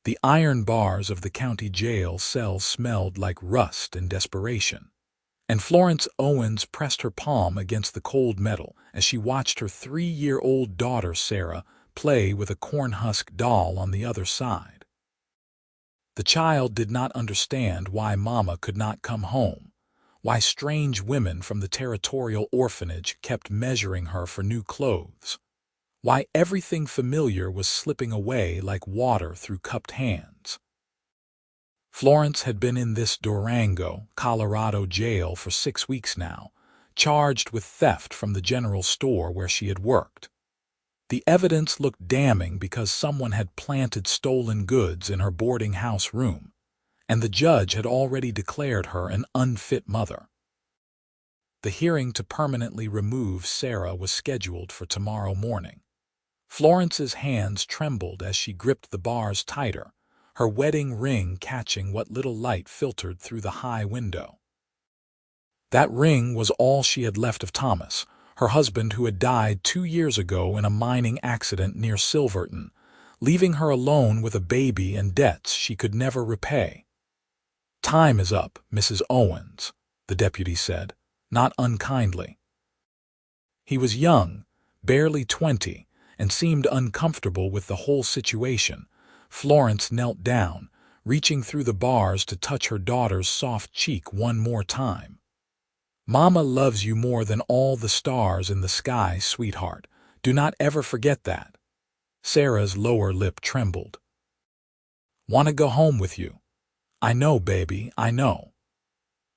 The iron bars of the county jail cell smelled like rust and desperation, and Florence Owens pressed her palm against the cold metal as she watched her 3-year-old daughter Sarah play with a cornhusk doll on the other side. The child did not understand why Mama could not come home, why strange women from the territorial orphanage kept measuring her for new clothes, why everything familiar was slipping away like water through cupped hands. Florence had been in this Durango, Colorado jail for 6 weeks now, charged with theft from the general store where she had worked. The evidence looked damning because someone had planted stolen goods in her boarding house room, and the judge had already declared her an unfit mother. The hearing to permanently remove Sarah was scheduled for tomorrow morning. Florence's hands trembled as she gripped the bars tighter, her wedding ring catching what little light filtered through the high window. That ring was all she had left of Thomas, her husband who had died 2 years ago in a mining accident near Silverton, leaving her alone with a baby and debts she could never repay. "Time is up, Mrs. Owens," the deputy said, not unkindly. He was young, barely 20, and seemed uncomfortable with the whole situation. Florence knelt down, reaching through the bars to touch her daughter's soft cheek one more time. "Mama loves you more than all the stars in the sky, sweetheart. Do not ever forget that." Sarah's lower lip trembled. "Want to go home with you?" "I know, baby, I know."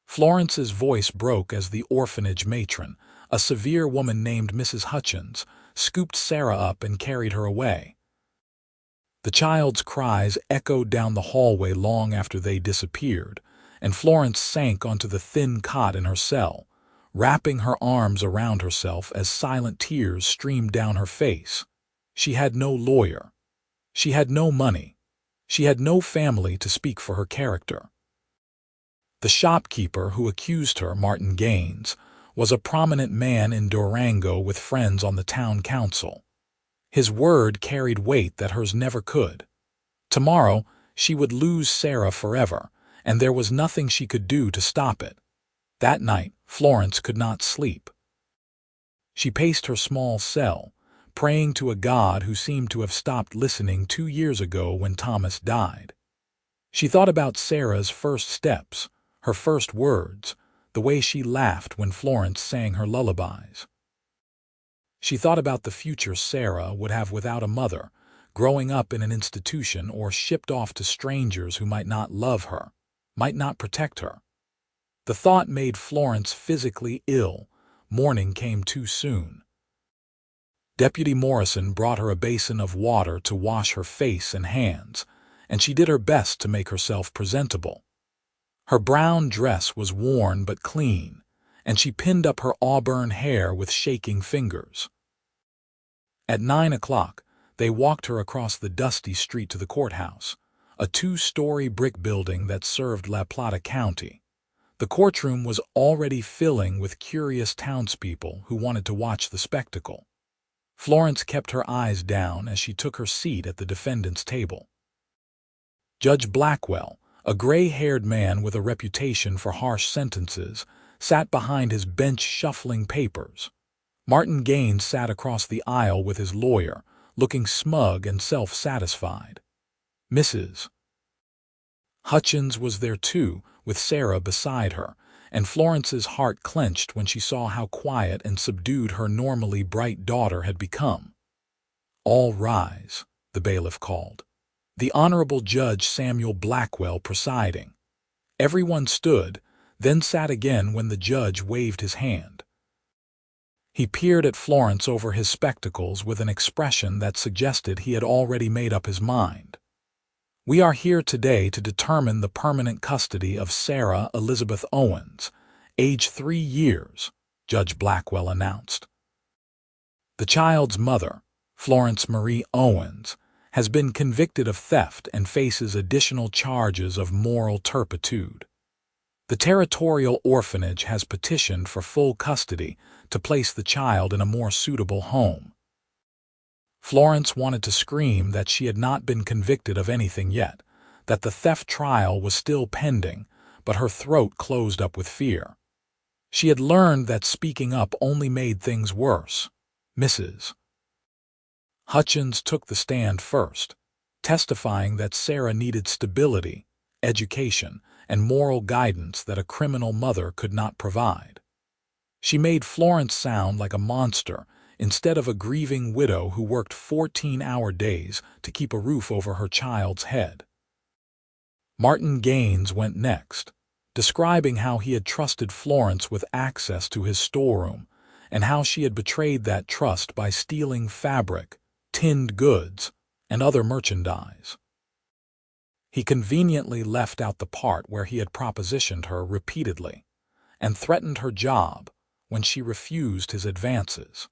Florence's voice broke as the orphanage matron, a severe woman named Mrs. Hutchins, scooped Sarah up and carried her away. The child's cries echoed down the hallway long after they disappeared, and Florence sank onto the thin cot in her cell, wrapping her arms around herself as silent tears streamed down her face. She had no lawyer. She had no money. She had no family to speak for her character. The shopkeeper who accused her, Martin Gaines, was a prominent man in Durango with friends on the town council. His word carried weight that hers never could. Tomorrow, she would lose Sarah forever, and there was nothing she could do to stop it. That night, Florence could not sleep. She paced her small cell, praying to a God who seemed to have stopped listening 2 years ago when Thomas died. She thought about Sarah's first steps, her first words, the way she laughed when Florence sang her lullabies. She thought about the future Sarah would have without a mother, growing up in an institution or shipped off to strangers who might not love her, might not protect her. The thought made Florence physically ill. Morning came too soon. Deputy Morrison brought her a basin of water to wash her face and hands, and she did her best to make herself presentable. Her brown dress was worn but clean, and she pinned up her auburn hair with shaking fingers. At 9 o'clock, they walked her across the dusty street to the courthouse, a 2-story brick building that served La Plata County. The courtroom was already filling with curious townspeople who wanted to watch the spectacle. Florence kept her eyes down as she took her seat at the defendant's table. Judge Blackwell, a gray-haired man with a reputation for harsh sentences, sat behind his bench shuffling papers. Martin Gaines sat across the aisle with his lawyer, looking smug and self-satisfied. Mrs. Hutchins was there too, with Sarah beside her, and Florence's heart clenched when she saw how quiet and subdued her normally bright daughter had become. "All rise," the bailiff called. The Honorable Judge Samuel Blackwell presiding. Everyone stood, then sat again when the judge waved his hand. He peered at Florence over his spectacles with an expression that suggested he had already made up his mind. "We are here today to determine the permanent custody of Sarah Elizabeth Owens, age 3 years," Judge Blackwell announced. "The child's mother, Florence Marie Owens, has been convicted of theft and faces additional charges of moral turpitude. The territorial orphanage has petitioned for full custody to place the child in a more suitable home." Florence wanted to scream that she had not been convicted of anything yet, that the theft trial was still pending, but her throat closed up with fear. She had learned that speaking up only made things worse. Mrs. Hutchins took the stand first, testifying that Sarah needed stability, education, and moral guidance that a criminal mother could not provide. She made Florence sound like a monster instead of a grieving widow who worked 14-hour days to keep a roof over her child's head. Martin Gaines went next, describing how he had trusted Florence with access to his storeroom and how she had betrayed that trust by stealing fabric, tinned goods, and other merchandise. He conveniently left out the part where he had propositioned her repeatedly and threatened her job when she refused his advances.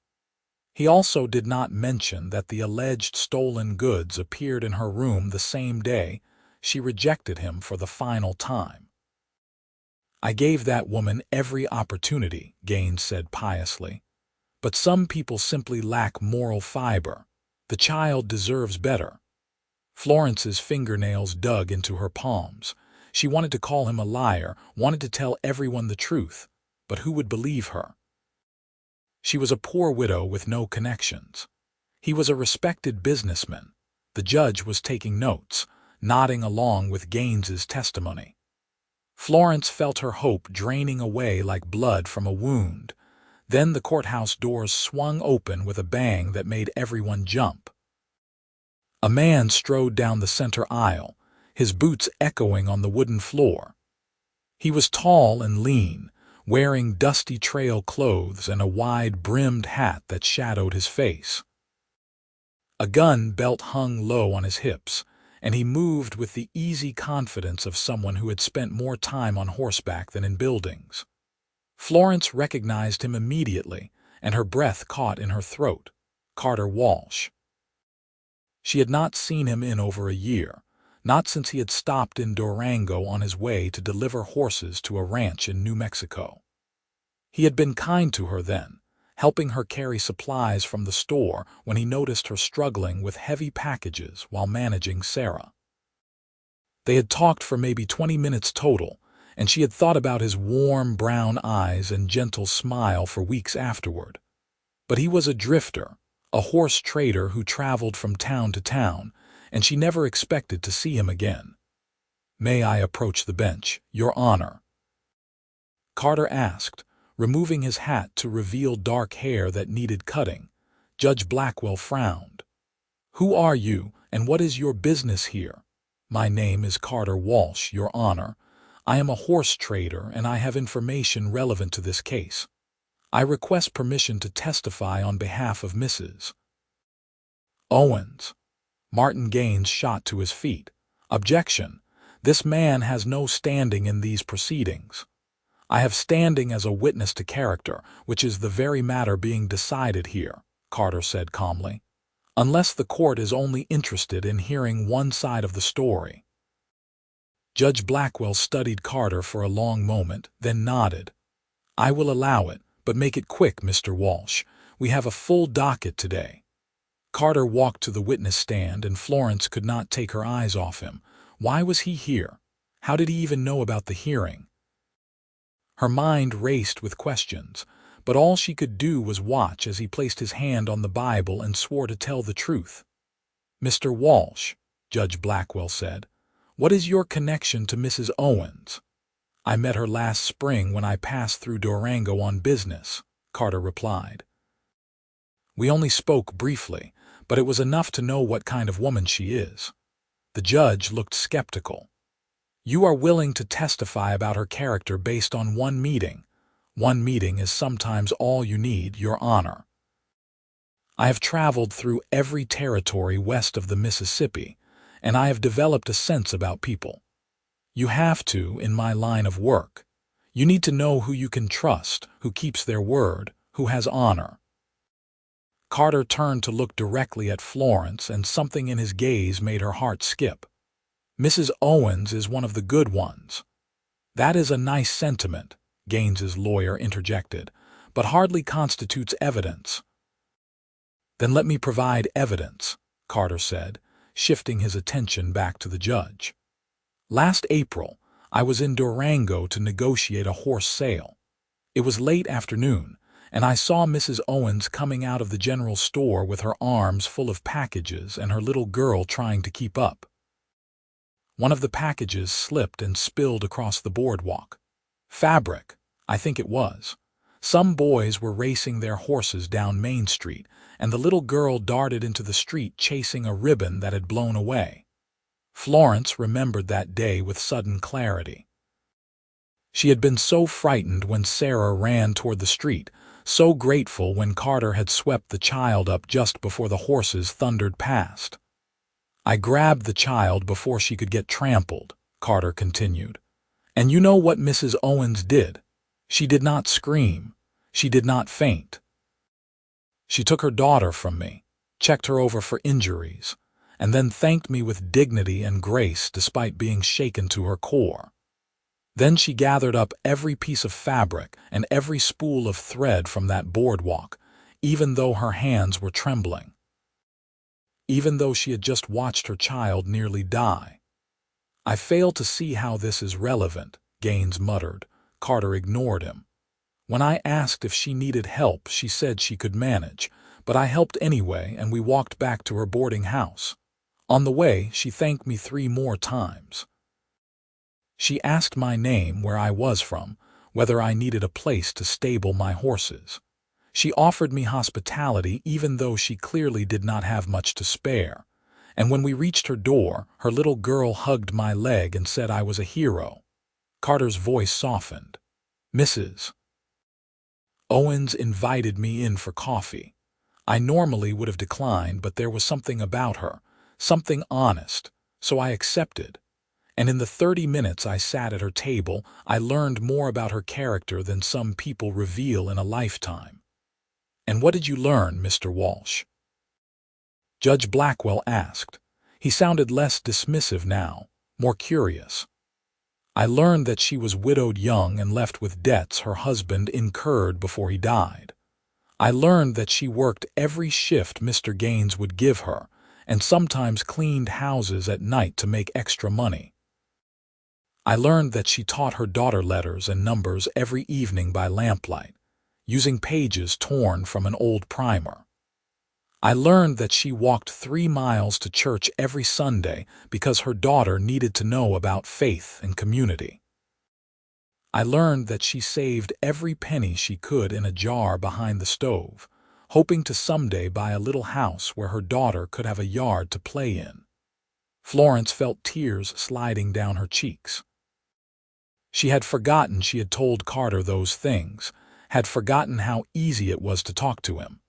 He also did not mention that the alleged stolen goods appeared in her room the same day she rejected him for the final time. "I gave that woman every opportunity," Gaines said piously. "But some people simply lack moral fiber. The child deserves better." Florence's fingernails dug into her palms. She wanted to call him a liar, wanted to tell everyone the truth, but who would believe her? She was a poor widow with no connections. He was a respected businessman. The judge was taking notes, nodding along with Gaines's testimony. Florence felt her hope draining away like blood from a wound. Then the courthouse doors swung open with a bang that made everyone jump. A man strode down the center aisle, his boots echoing on the wooden floor. He was tall and lean, wearing dusty trail clothes and a wide-brimmed hat that shadowed his face. A gun belt hung low on his hips, and he moved with the easy confidence of someone who had spent more time on horseback than in buildings. Florence recognized him immediately, and her breath caught in her throat. Carter Walsh. She had not seen him in over a year, not since he had stopped in Durango on his way to deliver horses to a ranch in New Mexico. He had been kind to her then, helping her carry supplies from the store when he noticed her struggling with heavy packages while managing Sarah. They had talked for maybe 20 minutes total, and she had thought about his warm brown eyes and gentle smile for weeks afterward. But he was a drifter, a horse trader who traveled from town to town, and she never expected to see him again. "May I approach the bench, Your Honor?" Carter asked, removing his hat to reveal dark hair that needed cutting. Judge Blackwell frowned. "Who are you, and what is your business here?" "My name is Carter Walsh, Your Honor. I am a horse trader, and I have information relevant to this case. I request permission to testify on behalf of Mrs. Owens." Martin Gaines shot to his feet. "Objection! This man has no standing in these proceedings." "I have standing as a witness to character, which is the very matter being decided here," Carter said calmly, "unless the court is only interested in hearing one side of the story." Judge Blackwell studied Carter for a long moment, then nodded. "I will allow it, but make it quick, Mr. Walsh. We have a full docket today." Carter walked to the witness stand, and Florence could not take her eyes off him. Why was he here? How did he even know about the hearing? Her mind raced with questions, but all she could do was watch as he placed his hand on the Bible and swore to tell the truth. "Mr. Walsh," Judge Blackwell said, "what is your connection to Mrs. Owens?" "I met her last spring when I passed through Durango on business," Carter replied. "We only spoke briefly, but it was enough to know what kind of woman she is." The judge looked skeptical. "You are willing to testify about her character based on one meeting. One meeting is sometimes all you need, Your Honor." "I have traveled through every territory west of the Mississippi, and I have developed a sense about people. You have to in my line of work. You need to know who you can trust, who keeps their word, who has honor." Carter turned to look directly at Florence, and something in his gaze made her heart skip. "Mrs. Owens is one of the good ones." "That is a nice sentiment," Gaines's lawyer interjected, "but hardly constitutes evidence." Then let me provide evidence, Carter said, shifting his attention back to the judge. Last April, I was in Durango to negotiate a horse sale. It was late afternoon, and I saw Mrs. Owens coming out of the general store with her arms full of packages and her little girl trying to keep up. One of the packages slipped and spilled across the boardwalk. Fabric, I think it was. Some boys were racing their horses down Main Street, and the little girl darted into the street chasing a ribbon that had blown away. Florence remembered that day with sudden clarity. She had been so frightened when Sarah ran toward the street, so grateful when Carter had swept the child up just before the horses thundered past. I grabbed the child before she could get trampled, Carter continued. And you know what Mrs. Owens did? She did not scream. She did not faint. She took her daughter from me, checked her over for injuries, and then thanked me with dignity and grace despite being shaken to her core. Then she gathered up every piece of fabric and every spool of thread from that boardwalk, even though her hands were trembling. Even though she had just watched her child nearly die. I fail to see how this is relevant, Gaines muttered. Carter ignored him. When I asked if she needed help, she said she could manage, but I helped anyway and we walked back to her boarding house. On the way, she thanked me 3 more times. She asked my name, where I was from, whether I needed a place to stable my horses. She offered me hospitality even though she clearly did not have much to spare. And when we reached her door, her little girl hugged my leg and said I was a hero. Carter's voice softened. Mrs. Owens invited me in for coffee. I normally would have declined, but there was something about her, something honest, so I accepted. And in the 30 minutes I sat at her table, I learned more about her character than some people reveal in a lifetime. And what did you learn, Mr. Walsh? Judge Blackwell asked. He sounded less dismissive now, more curious. I learned that she was widowed young and left with debts her husband incurred before he died. I learned that she worked every shift Mr. Gaines would give her, and sometimes cleaned houses at night to make extra money. I learned that she taught her daughter letters and numbers every evening by lamplight, using pages torn from an old primer. I learned that she walked 3 miles to church every Sunday because her daughter needed to know about faith and community. I learned that she saved every penny she could in a jar behind the stove, hoping to someday buy a little house where her daughter could have a yard to play in. Florence felt tears sliding down her cheeks. She had forgotten she had told Carter those things, had forgotten how easy it was to talk to him.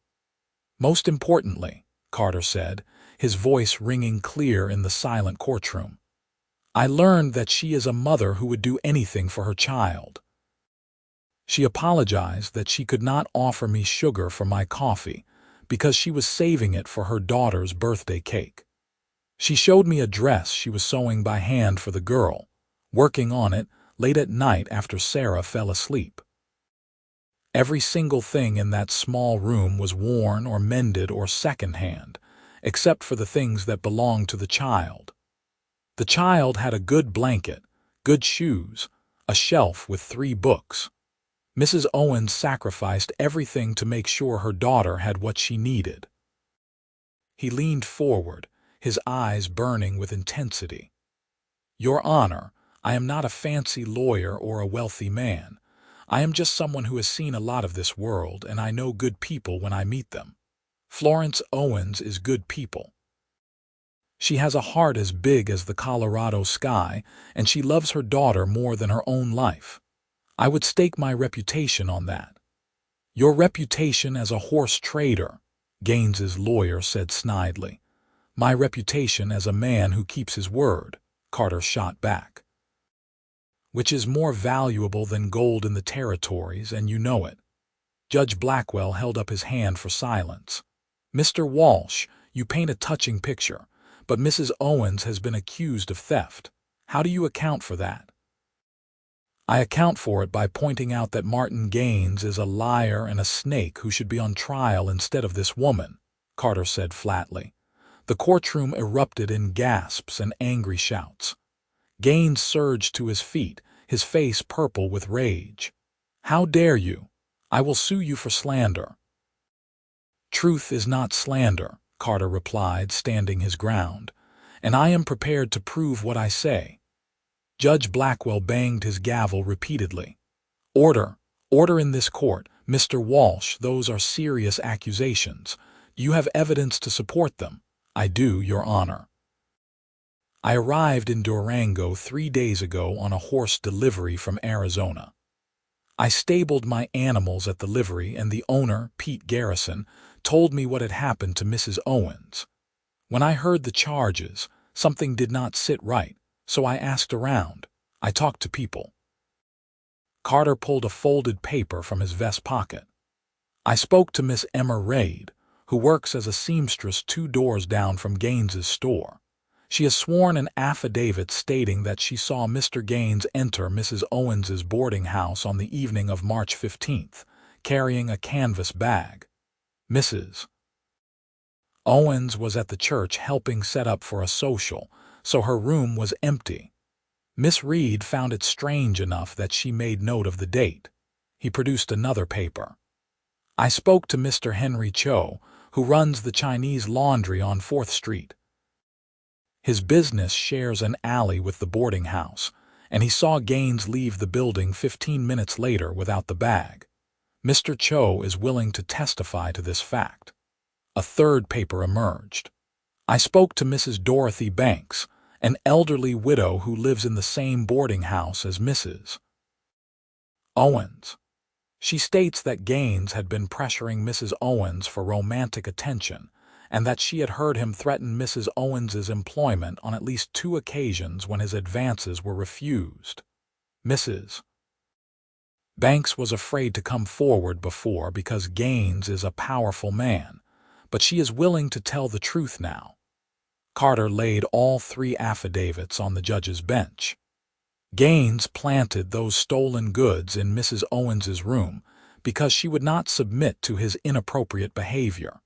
Most importantly, Carter said, his voice ringing clear in the silent courtroom, I learned that she is a mother who would do anything for her child. She apologized that she could not offer me sugar for my coffee because she was saving it for her daughter's birthday cake. She showed me a dress she was sewing by hand for the girl, working on it late at night after Sarah fell asleep. Every single thing in that small room was worn or mended or secondhand, except for the things that belonged to the child. The child had a good blanket, good shoes, a shelf with 3 books. Mrs. Owens sacrificed everything to make sure her daughter had what she needed. He leaned forward, his eyes burning with intensity. Your Honor, I am not a fancy lawyer or a wealthy man. I am just someone who has seen a lot of this world, and I know good people when I meet them. Florence Owens is good people. She has a heart as big as the Colorado sky, and she loves her daughter more than her own life. I would stake my reputation on that. Your reputation as a horse trader, Gaines's lawyer said snidely. My reputation as a man who keeps his word, Carter shot back. Which is more valuable than gold in the territories, and you know it. Judge Blackwell held up his hand for silence. Mr. Walsh, you paint a touching picture, but Mrs. Owens has been accused of theft. How do you account for that? I account for it by pointing out that Martin Gaines is a liar and a snake who should be on trial instead of this woman, Carter said flatly. The courtroom erupted in gasps and angry shouts. Gaines surged to his feet, his face purple with rage. "How dare you? I will sue you for slander." "Truth is not slander," Carter replied, standing his ground, "and I am prepared to prove what I say." Judge Blackwell banged his gavel repeatedly. "Order! Order in this court! Mr. Walsh, those are serious accusations. You have evidence to support them." "I do, Your Honor. I arrived in Durango 3 days ago on a horse delivery from Arizona. I stabled my animals at the livery, and the owner, Pete Garrison, told me what had happened to Mrs. Owens. When I heard the charges, something did not sit right, so I asked around. I talked to people." Carter pulled a folded paper from his vest pocket. "I spoke to Miss Emma Raid, who works as a seamstress 2 doors down from Gaines's store. She has sworn an affidavit stating that she saw Mr. Gaines enter Mrs. Owens's boarding house on the evening of March 15th, carrying a canvas bag. Mrs. Owens was at the church helping set up for a social, so her room was empty. Miss Reed found it strange enough that she made note of the date." He produced another paper. "I spoke to Mr. Henry Cho, who runs the Chinese laundry on 4th Street. His business shares an alley with the boarding house, and he saw Gaines leave the building 15 minutes later without the bag. Mr. Cho is willing to testify to this fact." A third paper emerged. "I spoke to Mrs. Dorothy Banks, an elderly widow who lives in the same boarding house as Mrs. Owens. She states that Gaines had been pressuring Mrs. Owens for romantic attention, and that she had heard him threaten Mrs. Owens's employment on at least 2 occasions when his advances were refused. Mrs. Banks was afraid to come forward before because Gaines is a powerful man, but she is willing to tell the truth now." Carter laid all 3 affidavits on the judge's bench. "Gaines planted those stolen goods in Mrs. Owens's room because she would not submit to his inappropriate behavior.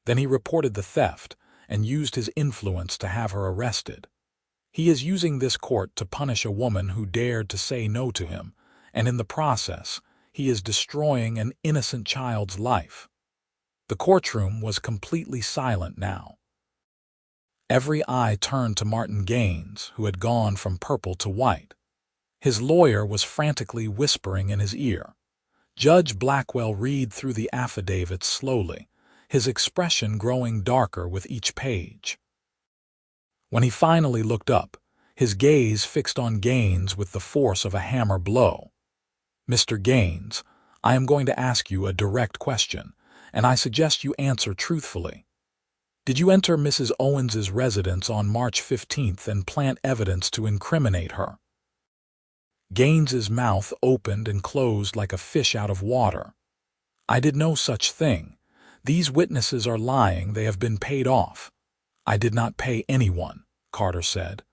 Then he reported the theft and used his influence to have her arrested. He is using this court to punish a woman who dared to say no to him, and in the process, he is destroying an innocent child's life." The courtroom was completely silent now. Every eye turned to Martin Gaines, who had gone from purple to white. His lawyer was frantically whispering in his ear. Judge Blackwell read through the affidavits slowly, his expression growing darker with each page. When he finally looked up, his gaze fixed on Gaines with the force of a hammer blow. "Mr. Gaines, I am going to ask you a direct question, and I suggest you answer truthfully. Did you enter Mrs. Owens's residence on March 15th and plant evidence to incriminate her?" Gaines's mouth opened and closed like a fish out of water. "I did no such thing. These witnesses are lying. They have been paid off." "I did not pay anyone," Carter said.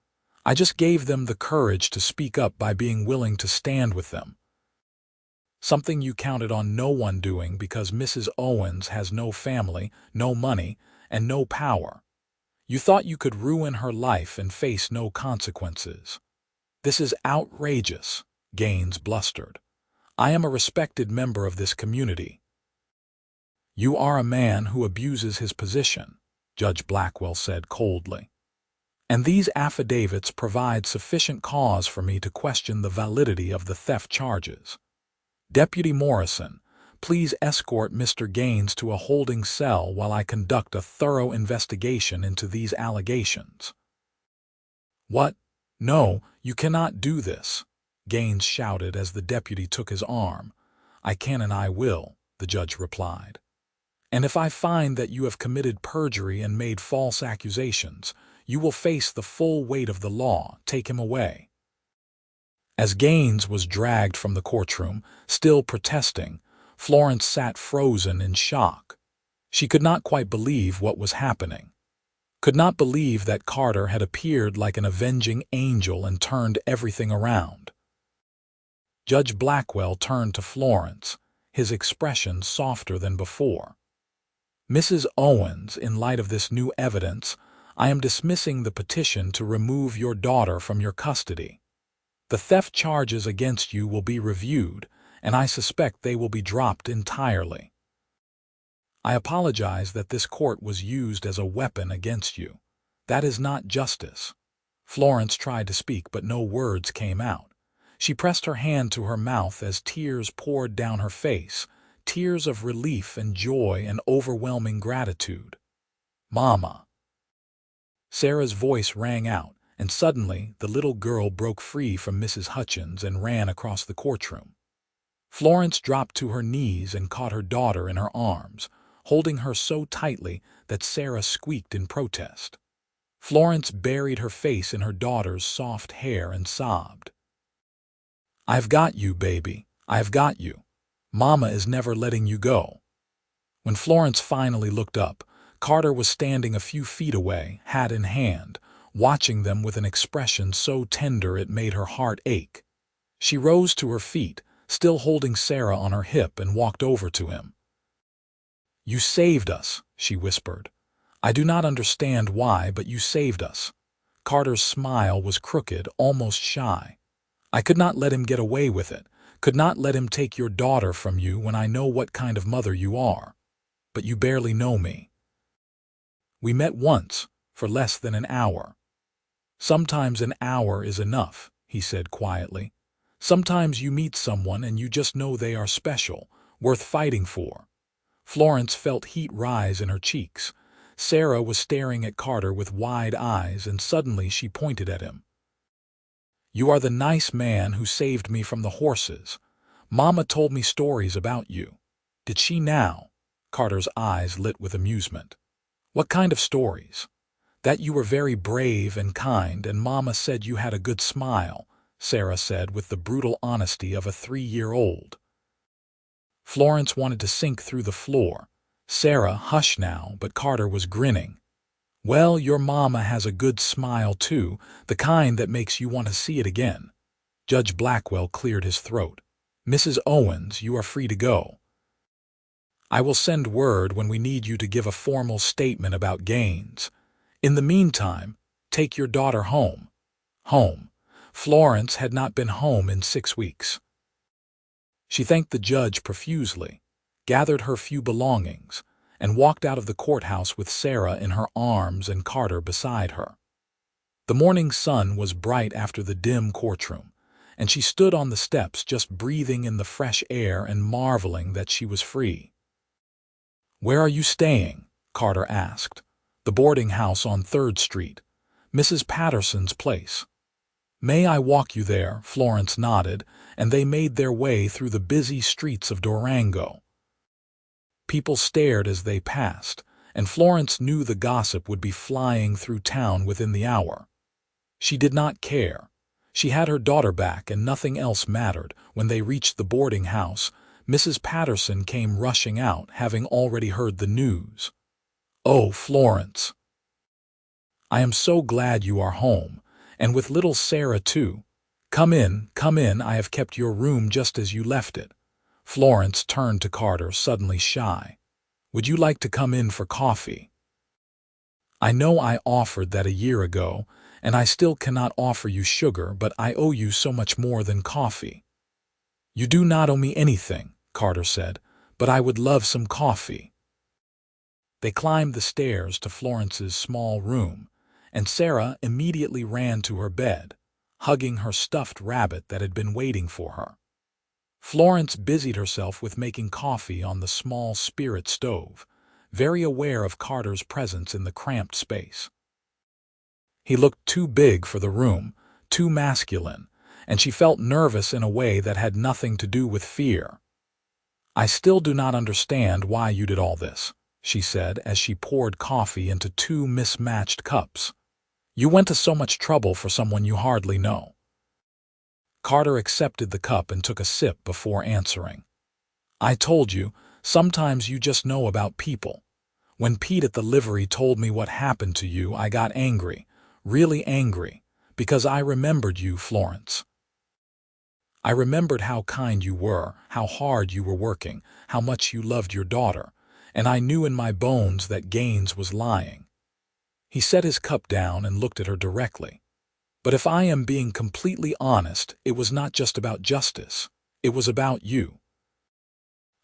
"I just gave them the courage to speak up by being willing to stand with them. Something you counted on no one doing because Mrs. Owens has no family, no money, and no power. You thought you could ruin her life and face no consequences." "This is outrageous," Gaines blustered. "I am a respected member of this community." "You are a man who abuses his position," Judge Blackwell said coldly. "And these affidavits provide sufficient cause for me to question the validity of the theft charges. Deputy Morrison, please escort Mr. Gaines to a holding cell while I conduct a thorough investigation into these allegations." "What? No, you cannot do this," Gaines shouted as the deputy took his arm. "I can and I will," the judge replied. "And if I find that you have committed perjury and made false accusations, you will face the full weight of the law. Take him away." As Gaines was dragged from the courtroom, still protesting, Florence sat frozen in shock. She could not quite believe what was happening. Could not believe that Carter had appeared like an avenging angel and turned everything around. Judge Blackwell turned to Florence, his expression softer than before. Mrs. Owens, in light of this new evidence, I am dismissing the petition to remove your daughter from your custody. The theft charges against you will be reviewed, and I suspect they will be dropped entirely. I apologize that this court was used as a weapon against you. That is not justice. Florence tried to speak, but no words came out. She pressed her hand to her mouth as tears poured down her face, tears of relief and joy and overwhelming gratitude. "Mama!" Sarah's voice rang out, and suddenly the little girl broke free from Mrs. Hutchins and ran across the courtroom. Florence dropped to her knees and caught her daughter in her arms, holding her so tightly that Sarah squeaked in protest. Florence buried her face in her daughter's soft hair and sobbed. "I've got you, baby. I've got you. Mama is never letting you go." When Florence finally looked up, Carter was standing a few feet away, hat in hand, watching them with an expression so tender it made her heart ache. She rose to her feet, still holding Sarah on her hip, and walked over to him. "You saved us," she whispered. "I do not understand why, but you saved us." Carter's smile was crooked, almost shy. "I could not let him get away with it, could not let him take your daughter from you when I know what kind of mother you are. But you barely know me. We met once, for less than an hour." "Sometimes an hour is enough," he said quietly. "Sometimes you meet someone and you just know they are special, worth fighting for." Florence felt heat rise in her cheeks. Sarah was staring at Carter with wide eyes, and suddenly she pointed at him. "You are the nice man who saved me from the horses. Mama told me stories about you." "Did she now?" Carter's eyes lit with amusement. "What kind of stories?" "That you were very brave and kind, and Mama said you had a good smile," Sarah said with the brutal honesty of a 3-year-old. Florence wanted to sink through the floor. Sarah hushed now, but Carter was grinning. "Well, your mama has a good smile too, the kind that makes you want to see it again." Judge Blackwell cleared his throat. "Mrs. Owens, you are free to go. I will send word when we need you to give a formal statement about Gaines. In the meantime, take your daughter home." Home. Florence had not been home in 6 weeks. She thanked the judge profusely, gathered her few belongings, and walked out of the courthouse with Sarah in her arms and Carter beside her. The morning sun was bright after the dim courtroom, and she stood on the steps just breathing in the fresh air and marveling that she was free. "Where are you staying?" Carter asked. "The boarding house on 3rd Street. Mrs. Patterson's place." "May I walk you there?" Florence nodded, and they made their way through the busy streets of Durango. People stared as they passed, and Florence knew the gossip would be flying through town within the hour. She did not care. She had her daughter back, and nothing else mattered. When they reached the boarding house, Mrs. Patterson came rushing out, having already heard the news. "Oh, Florence! I am so glad you are home, and with little Sarah too. Come in, I have kept your room just as you left it." Florence turned to Carter, suddenly shy. "Would you like to come in for coffee?" "I know I offered that a year ago, and I still cannot offer you sugar, but I owe you so much more than coffee." "You do not owe me anything," Carter said, "but I would love some coffee." They climbed the stairs to Florence's small room, and Sarah immediately ran to her bed, hugging her stuffed rabbit that had been waiting for her. Florence busied herself with making coffee on the small spirit stove, very aware of Carter's presence in the cramped space. He looked too big for the room, too masculine, and she felt nervous in a way that had nothing to do with fear. "I still do not understand why you did all this," she said as she poured coffee into 2 mismatched cups. "You went to so much trouble for someone you hardly know." Carter accepted the cup and took a sip before answering. "I told you, sometimes you just know about people. When Pete at the livery told me what happened to you, I got angry, really angry, because I remembered you, Florence. I remembered how kind you were, how hard you were working, how much you loved your daughter, and I knew in my bones that Gaines was lying. He set his cup down and looked at her directly. But if I am being completely honest, it was not just about justice. It was about you.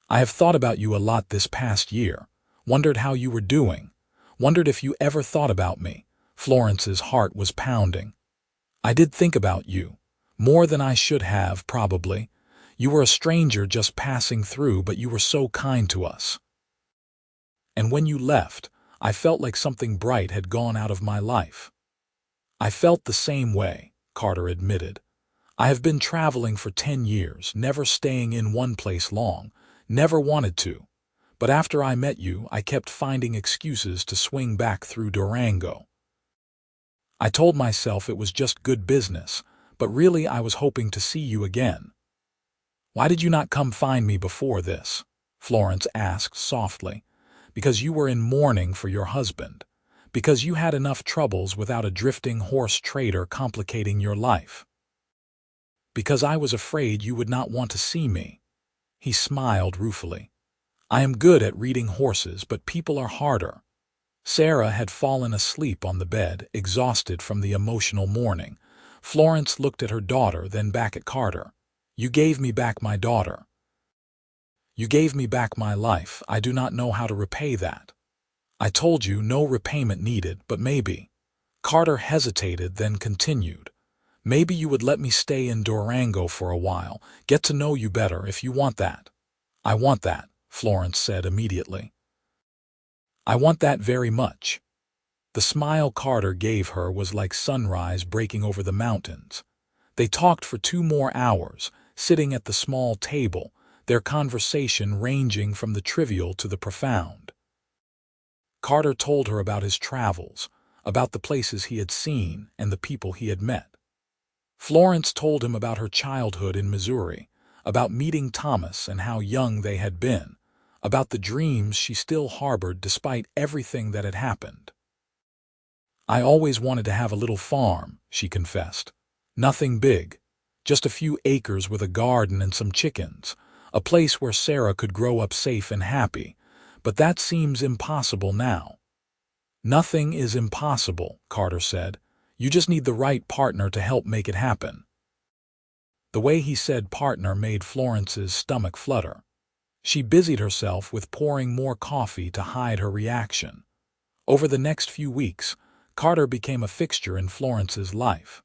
I have thought about you a lot this past year, wondered how you were doing, wondered if you ever thought about me. Florence's heart was pounding. I did think about you, more than I should have, probably. You were a stranger just passing through, but you were so kind to us. And when you left, I felt like something bright had gone out of my life. I felt the same way, Carter admitted. I have been traveling for 10 years, never staying in one place long, never wanted to. But after I met you, I kept finding excuses to swing back through Durango. I told myself it was just good business, but really I was hoping to see you again. Why did you not come find me before this? Florence asked softly. Because you were in mourning for your husband. Because you had enough troubles without a drifting horse trader complicating your life. Because I was afraid you would not want to see me. He smiled ruefully. I am good at reading horses, but people are harder. Sarah had fallen asleep on the bed, exhausted from the emotional mourning. Florence looked at her daughter, then back at Carter. You gave me back my daughter. You gave me back my life. I do not know how to repay that. I told you no repayment needed, but maybe. Carter hesitated, then continued. Maybe you would let me stay in Durango for a while, get to know you better if you want that. I want that, Florence said immediately. I want that very much. The smile Carter gave her was like sunrise breaking over the mountains. They talked for 2 more hours, sitting at the small table, their conversation ranging from the trivial to the profound. Carter told her about his travels, about the places he had seen and the people he had met. Florence told him about her childhood in Missouri, about meeting Thomas and how young they had been, about the dreams she still harbored despite everything that had happened. I always wanted to have a little farm, she confessed. Nothing big, just a few acres with a garden and some chickens, a place where Sarah could grow up safe and happy, but that seems impossible now. Nothing is impossible, Carter said. You just need the right partner to help make it happen. The way he said partner made Florence's stomach flutter. She busied herself with pouring more coffee to hide her reaction. Over the next few weeks, Carter became a fixture in Florence's life.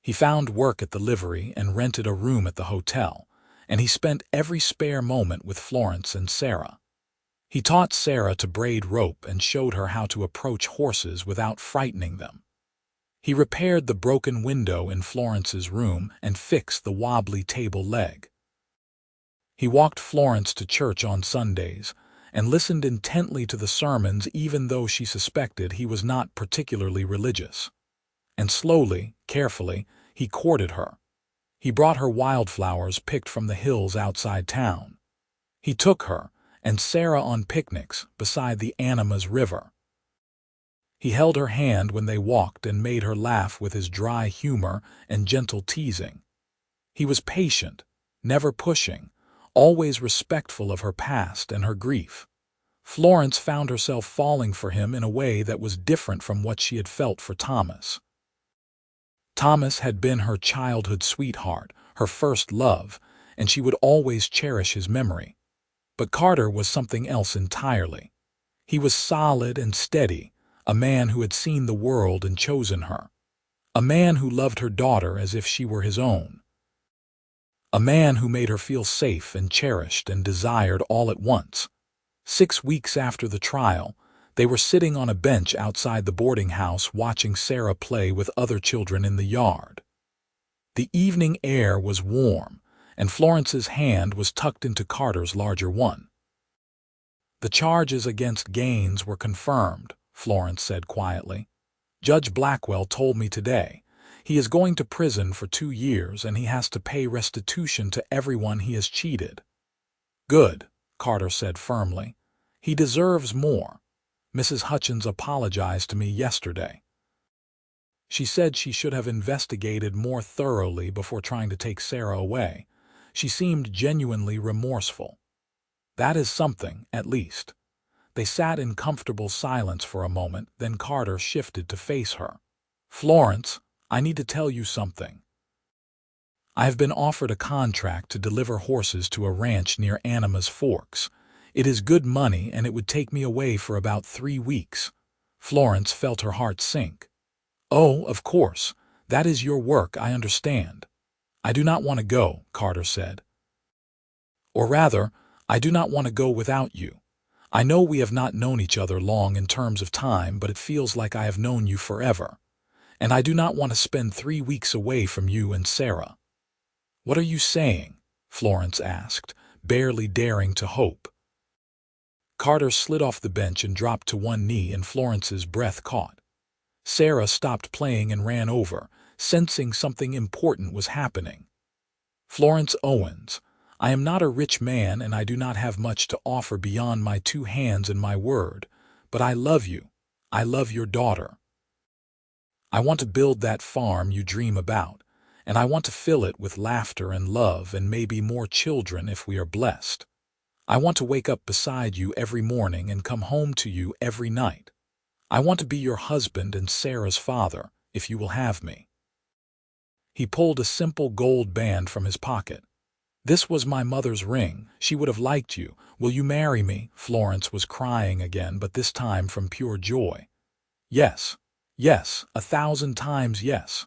He found work at the livery and rented a room at the hotel, and he spent every spare moment with Florence and Sarah. He taught Sarah to braid rope and showed her how to approach horses without frightening them. He repaired the broken window in Florence's room and fixed the wobbly table leg. He walked Florence to church on Sundays and listened intently to the sermons even though she suspected he was not particularly religious. And slowly, carefully, he courted her. He brought her wildflowers picked from the hills outside town. He took her and Sarah on picnics beside the Animas River. He held her hand when they walked and made her laugh with his dry humor and gentle teasing. He was patient, never pushing, always respectful of her past and her grief. Florence found herself falling for him in a way that was different from what she had felt for Thomas. Thomas had been her childhood sweetheart, her first love, and she would always cherish his memory. But Carter was something else entirely. He was solid and steady, a man who had seen the world and chosen her. A man who loved her daughter as if she were his own. A man who made her feel safe and cherished and desired all at once. 6 weeks after the trial, they were sitting on a bench outside the boarding house watching Sarah play with other children in the yard. The evening air was warm, and Florence's hand was tucked into Carter's larger one. The charges against Gaines were confirmed, Florence said quietly. Judge Blackwell told me today. He is going to prison for 2 years and he has to pay restitution to everyone he has cheated. Good, Carter said firmly. He deserves more. Mrs. Hutchins apologized to me yesterday. She said she should have investigated more thoroughly before trying to take Sarah away. She seemed genuinely remorseful. That is something, at least. They sat in comfortable silence for a moment, then Carter shifted to face her. Florence, I need to tell you something. I have been offered a contract to deliver horses to a ranch near Animas Forks. It is good money and it would take me away for about 3 weeks. Florence felt her heart sink. Oh, of course. That is your work, I understand. I do not want to go, Carter said. Or rather, I do not want to go without you. I know we have not known each other long in terms of time, but it feels like I have known you forever. And I do not want to spend 3 weeks away from you and Sarah. What are you saying? Florence asked, barely daring to hope. Carter slid off the bench and dropped to one knee, and Florence's breath caught. Sarah stopped playing and ran over, sensing something important was happening. Florence Owens, I am not a rich man and I do not have much to offer beyond my 2 hands and my word, but I love you. I love your daughter. I want to build that farm you dream about, and I want to fill it with laughter and love and maybe more children if we are blessed. I want to wake up beside you every morning and come home to you every night. I want to be your husband and Sarah's father, if you will have me. He pulled a simple gold band from his pocket. This was my mother's ring. She would have liked you. Will you marry me? Florence was crying again, but this time from pure joy. Yes, yes, 1,000 times yes.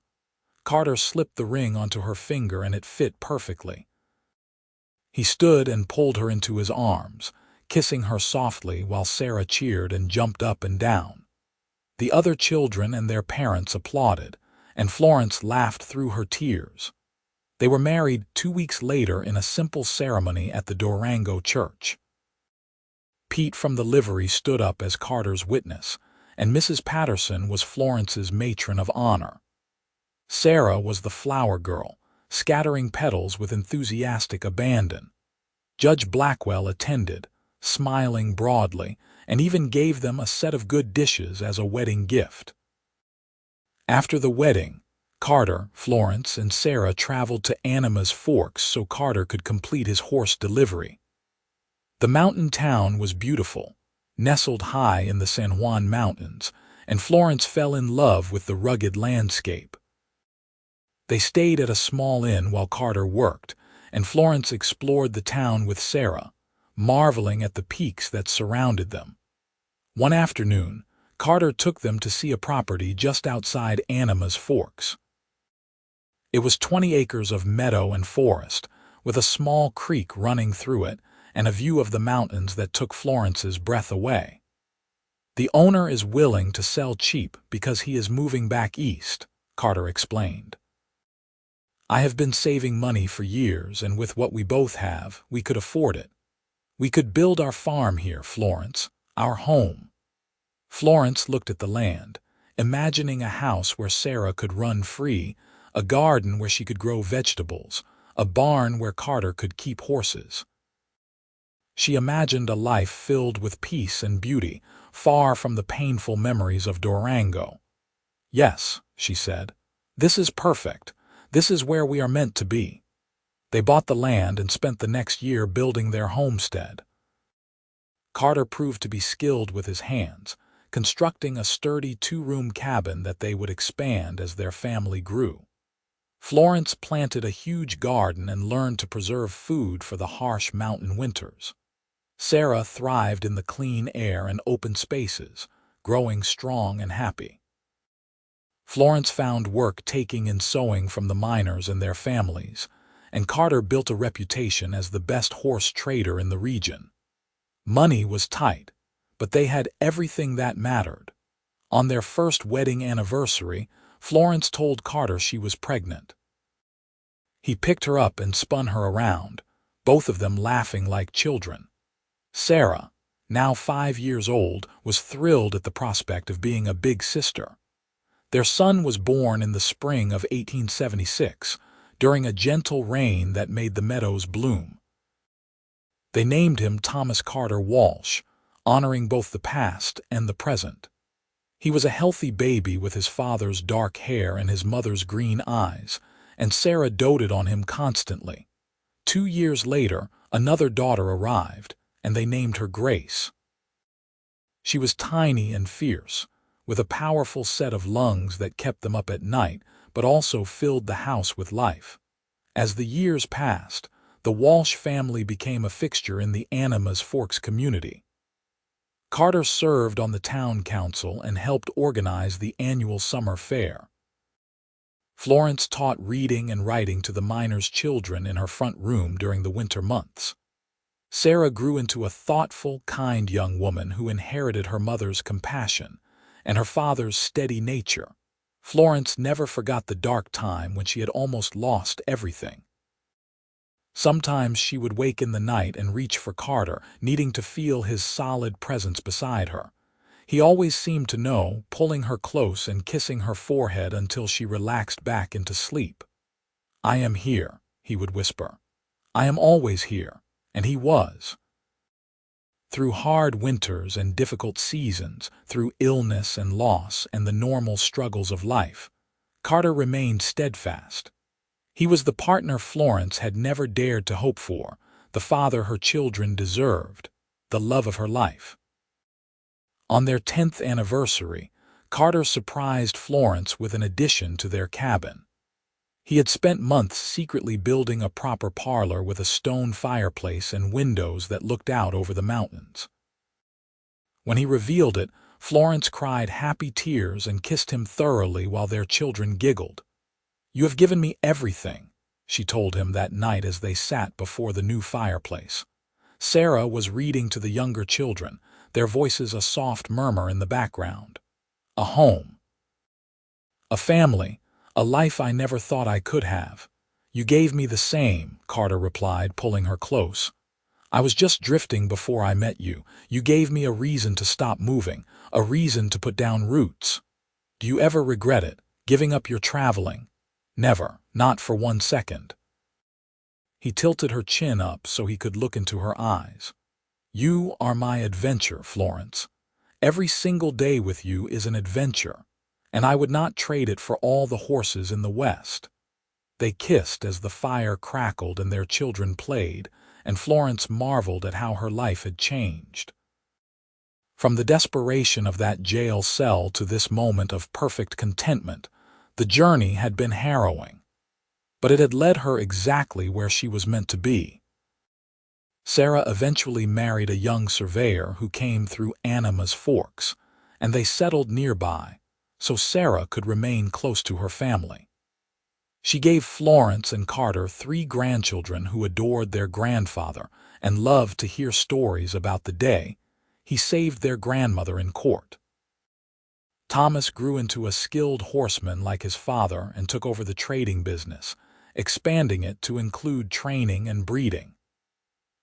Carter slipped the ring onto her finger and it fit perfectly. He stood and pulled her into his arms, kissing her softly while Sarah cheered and jumped up and down. The other children and their parents applauded, and Florence laughed through her tears. They were married 2 weeks later in a simple ceremony at the Durango church. Pete from the livery stood up as Carter's witness, and Mrs. Patterson was Florence's matron of honor. Sarah was the flower girl, scattering petals with enthusiastic abandon. Judge Blackwell attended, smiling broadly, and even gave them a set of good dishes as a wedding gift. After the wedding, Carter, Florence, and Sarah traveled to Animas Forks so Carter could complete his horse delivery. The mountain town was beautiful, nestled high in the San Juan Mountains, and Florence fell in love with the rugged landscape. They stayed at a small inn while Carter worked, and Florence explored the town with Sarah, marveling at the peaks that surrounded them. One afternoon, Carter took them to see a property just outside Animas Forks. It was 20 acres of meadow and forest, with a small creek running through it and a view of the mountains that took Florence's breath away. The owner is willing to sell cheap because he is moving back east, Carter explained. I have been saving money for years, and with what we both have, we could afford it. We could build our farm here, Florence, our home. Florence looked at the land, imagining a house where Sarah could run free, a garden where she could grow vegetables, a barn where Carter could keep horses. She imagined a life filled with peace and beauty, far from the painful memories of Durango. Yes, she said, this is perfect. This is where we are meant to be. They bought the land and spent the next year building their homestead. Carter proved to be skilled with his hands, constructing a sturdy 2-room cabin that they would expand as their family grew. Florence planted a huge garden and learned to preserve food for the harsh mountain winters. Sarah thrived in the clean air and open spaces, growing strong and happy. Florence found work taking in sewing from the miners and their families, and Carter built a reputation as the best horse trader in the region. Money was tight, but they had everything that mattered. On their first wedding anniversary, Florence told Carter she was pregnant. He picked her up and spun her around, both of them laughing like children. Sarah, now 5 years old, was thrilled at the prospect of being a big sister. Their son was born in the spring of 1876, during a gentle rain that made the meadows bloom. They named him Thomas Carter Walsh, honoring both the past and the present. He was a healthy baby with his father's dark hair and his mother's green eyes, and Sarah doted on him constantly. 2 years later, another daughter arrived, and they named her Grace. She was tiny and fierce, with a powerful set of lungs that kept them up at night, but also filled the house with life. As the years passed, the Walsh family became a fixture in the Animas Forks community. Carter served on the town council and helped organize the annual summer fair. Florence taught reading and writing to the miners' children in her front room during the winter months. Sarah grew into a thoughtful, kind young woman who inherited her mother's compassion and her father's steady nature. Florence never forgot the dark time when she had almost lost everything. Sometimes she would wake in the night and reach for Carter, needing to feel his solid presence beside her. He always seemed to know, pulling her close and kissing her forehead until she relaxed back into sleep. "I am here," he would whisper. "I am always here." And he was. Through hard winters and difficult seasons, through illness and loss and the normal struggles of life, Carter remained steadfast. He was the partner Florence had never dared to hope for, the father her children deserved, the love of her life. On their 10th anniversary, Carter surprised Florence with an addition to their cabin. He had spent months secretly building a proper parlor with a stone fireplace and windows that looked out over the mountains. When he revealed it, Florence cried happy tears and kissed him thoroughly while their children giggled. "You have given me everything," she told him that night as they sat before the new fireplace. Sarah was reading to the younger children, their voices a soft murmur in the background. "A home. A family. A life I never thought I could have." "You gave me the same," Carter replied, pulling her close. "I was just drifting before I met you. You gave me a reason to stop moving, a reason to put down roots. Do you ever regret it, giving up your traveling?" "Never, not for 1 second." He tilted her chin up so he could look into her eyes. "You are my adventure, Florence. Every single day with you is an adventure, and I would not trade it for all the horses in the West." They kissed as the fire crackled and their children played, and Florence marveled at how her life had changed. From the desperation of that jail cell to this moment of perfect contentment, the journey had been harrowing. But it had led her exactly where she was meant to be. Sarah eventually married a young surveyor who came through Animas Forks, and they settled nearby, so Sarah could remain close to her family. She gave Florence and Carter 3 grandchildren who adored their grandfather and loved to hear stories about the day he saved their grandmother in court. Thomas grew into a skilled horseman like his father and took over the trading business, expanding it to include training and breeding.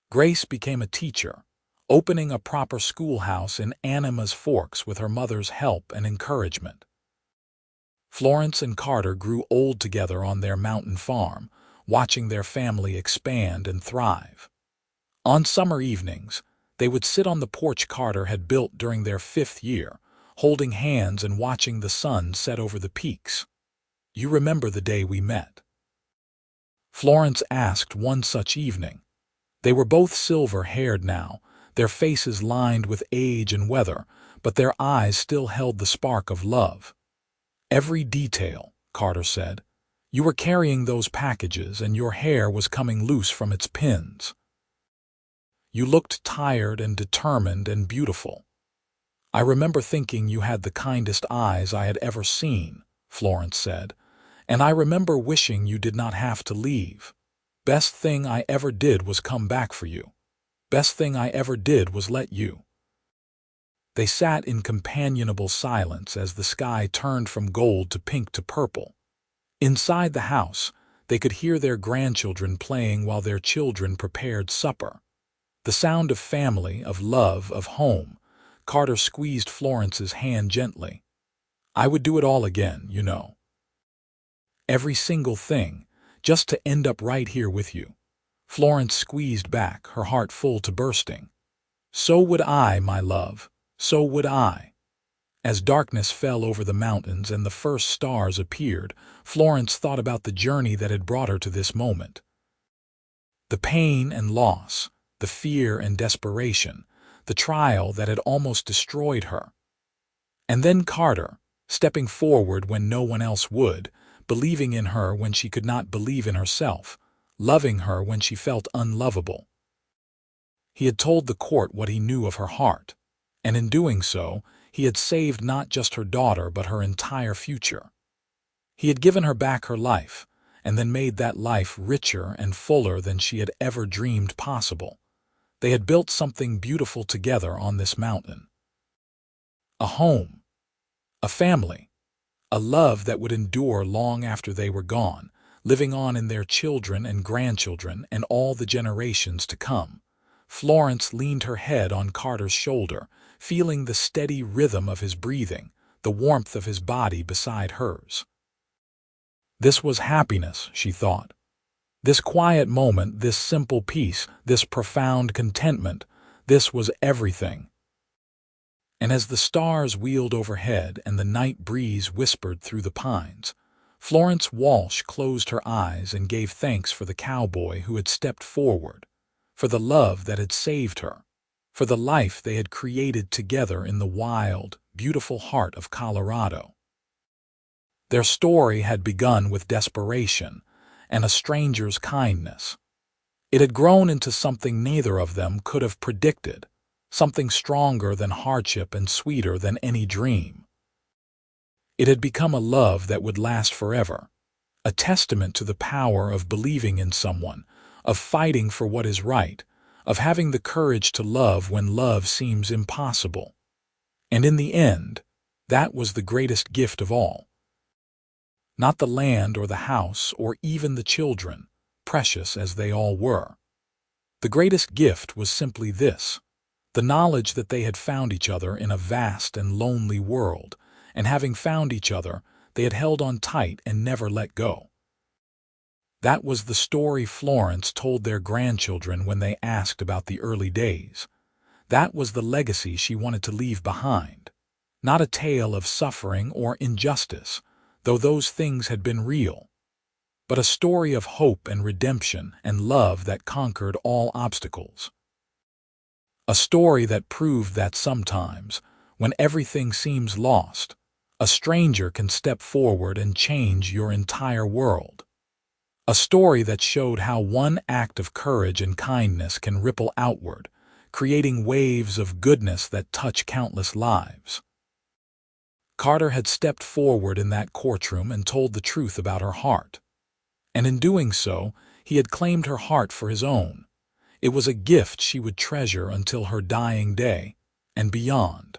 Grace became a teacher, opening a proper schoolhouse in Animas Forks with her mother's help and encouragement. Florence and Carter grew old together on their mountain farm, watching their family expand and thrive. On summer evenings, they would sit on the porch Carter had built during their 5th year, holding hands and watching the sun set over the peaks. "You remember the day we met?" Florence asked one such evening. They were both silver-haired now, their faces lined with age and weather, but their eyes still held the spark of love. "Every detail," Carter said. "You were carrying those packages and your hair was coming loose from its pins. You looked tired and determined and beautiful. I remember thinking you had the kindest eyes I had ever seen," Florence said, "and I remember wishing you did not have to leave. Best thing I ever did was come back for you. Best thing I ever did was let you." They sat in companionable silence as the sky turned from gold to pink to purple. Inside the house, they could hear their grandchildren playing while their children prepared supper. The sound of family, of love, of home. Carter squeezed Florence's hand gently. "I would do it all again, you know. Every single thing, just to end up right here with you." Florence squeezed back, her heart full to bursting. "So would I, my love. So would I." As darkness fell over the mountains and the first stars appeared, Florence thought about the journey that had brought her to this moment. The pain and loss, the fear and desperation, the trial that had almost destroyed her. And then Carter, stepping forward when no one else would, believing in her when she could not believe in herself, loving her when she felt unlovable. He had told the court what he knew of her heart, and in doing so, he had saved not just her daughter but her entire future. He had given her back her life, and then made that life richer and fuller than she had ever dreamed possible. They had built something beautiful together on this mountain. A home, a family, a love that would endure long after they were gone, living on in their children and grandchildren and all the generations to come. Florence leaned her head on Carter's shoulder, feeling the steady rhythm of his breathing, the warmth of his body beside hers. This was happiness, she thought. This quiet moment, this simple peace, this profound contentment, this was everything. And as the stars wheeled overhead and the night breeze whispered through the pines, Florence Walsh closed her eyes and gave thanks for the cowboy who had stepped forward, for the love that had saved her, for the life they had created together in the wild, beautiful heart of Colorado. Their story had begun with desperation and a stranger's kindness. It had grown into something neither of them could have predicted, something stronger than hardship and sweeter than any dream. It had become a love that would last forever, a testament to the power of believing in someone, of fighting for what is right, of having the courage to love when love seems impossible. And in the end, that was the greatest gift of all. Not the land or the house or even the children, precious as they all were. The greatest gift was simply this, the knowledge that they had found each other in a vast and lonely world, and having found each other, they had held on tight and never let go. That was the story Florence told their grandchildren when they asked about the early days. That was the legacy she wanted to leave behind. Not a tale of suffering or injustice, though those things had been real, but a story of hope and redemption and love that conquered all obstacles. A story that proved that sometimes, when everything seems lost, a stranger can step forward and change your entire world. A story that showed how one act of courage and kindness can ripple outward, creating waves of goodness that touch countless lives. Carter had stepped forward in that courtroom and told the truth about her heart. And in doing so, he had claimed her heart for his own. It was a gift she would treasure until her dying day and beyond.